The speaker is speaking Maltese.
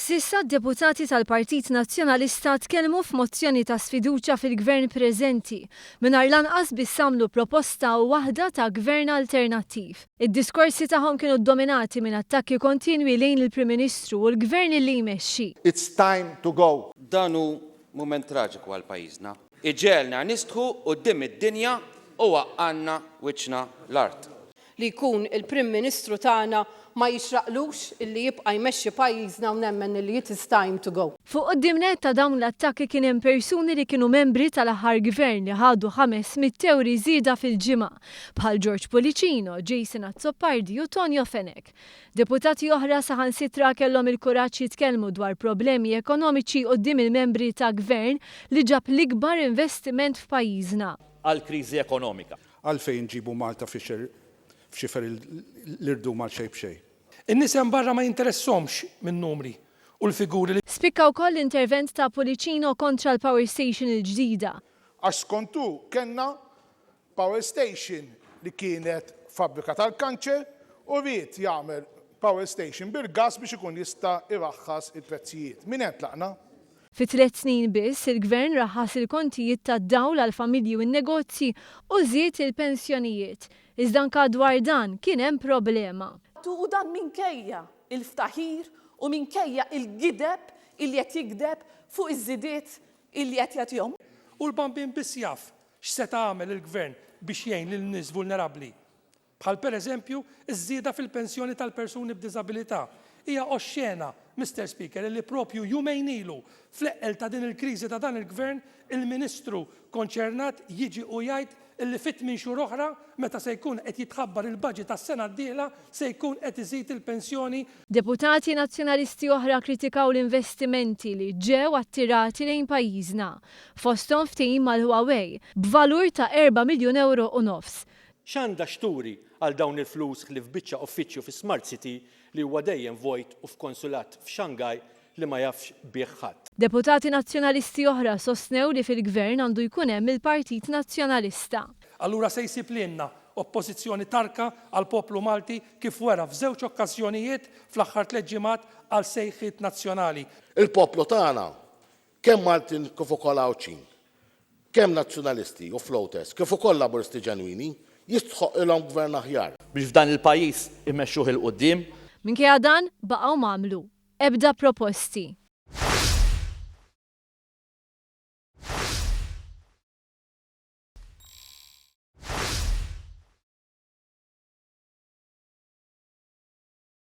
Sissa d-deputati tal-Partit Nazzjonalista tkellmu f'mozzjoni ta' sfiduċja fil-gvern preżenti mingħajr lanqas biss għamlu proposta waħda ta' gvern alternattiv. Id-diskorsi tagħhom kienu ddominati minn attakki kontinwi lejn il-Prim Ministru u l-gvern li jmexxi. It's time to go. Dan hu mument traġiku għal pajjiżna. Iġelna nistħu quddiem id-dinja u waqqanna wiċċna l-art. Li jkun il-Prim Ministru tagħna ma jixraqlux illi jibqa' jmexxi pajjiżna u nemmen li it is time to go. Fuq quddiemnet ta' dawn l-attakki kien hemm persuni li kienu membri tal-aħħar gvern li ħadu 500 euro żieda fil-ġimgħa bħal George Policino, Jason Azzopardi u Tonio Fenek. Deputati oħra saħansitra kellhom il-kuraġġ jitkellmu dwar problemi ekonomiċi quddiem il-membri ta' gvern li ġab l-ikbar investiment f'pajjiżna. Għall-kriżi ekonomika. Għalfejn ġibu Malta f'xifer l-irdu mal xejn b'xejn. In-nies hemm barra ma jinteressahomx minn numri u l-figuri li. Spikka wkoll l-intervent ta' Policino kontra l-Power Station il-ġdida. Għax skontu kellna Power Station li kienet fabbrika tal-kanċer u rrid jagħmel Power Station bil-gas biex ikun jista' ibaħħas il-prezzijiet. Min hemm tlaqna? Fi 3 snin biss, il-gvern raħħas il-kontijiet tad-dawl għal familji u n-negozji u żied il-pensjonijiet. Iżda anke dwar dan kien hemm problema. U dan minkejja il-ftaħir u minkejja il-gideb illi qed jigdeb fuq iż-żidiet illi qed jagħtihom. U l-bambin biss jaf x'se tagħmel il-gvern biex jgħin lil nies vulnerabbli. Bħal pereżempju iż-żieda fil-pensjoni tal-persuni b'diżabilità. Hija oxxena, Mr. Speaker, illi propju jumejn ilu fl-eqqel ta' din il-kriżi ta' dan il-gvern, il-Ministru konċernat jiġi u jgħid illi fit minn xhur oħra meta se jkun qed jitħabbar il-budget tas-sena d-dieħla se jkun qed iżid il-pensjoni. Deputati nazzjonalisti oħra kritikaw l-investimenti li ġew attirati lejn pajjiżna. Fosthom ftehim mal-Huawei b'valur ta' 4 miljun euro u nofs. X'għandha xturi għal dawn il-flus li f'biċċa uffiċċju fi Smart City li huwa dejjem vojt u f'konsulat f'Xangaj li ma jafx bih ħadd. Deputati nazzjonalisti oħra sostnew li fil-gvern għandu jkun hemm il-Partit Nazzjonalista. Allura se jsib lilna oppożizzjoni tarka għal poplu Malti kif wera f'żewġ okkażjonijiet fl-aħħar 3 ġimgħat għal sejħiet nazzjonali. Il-poplu tagħna kemm Maltin kif ukoll Awċin, kemm nazzjonalisti u floaters kif ukoll laburisti ġenwini jistħoq ilhom gvern aħjar. Biex f'dan il-pajjiż immexxuh il-qudiem. Minkejja dan baqgħu m'għamlu ebda proposti.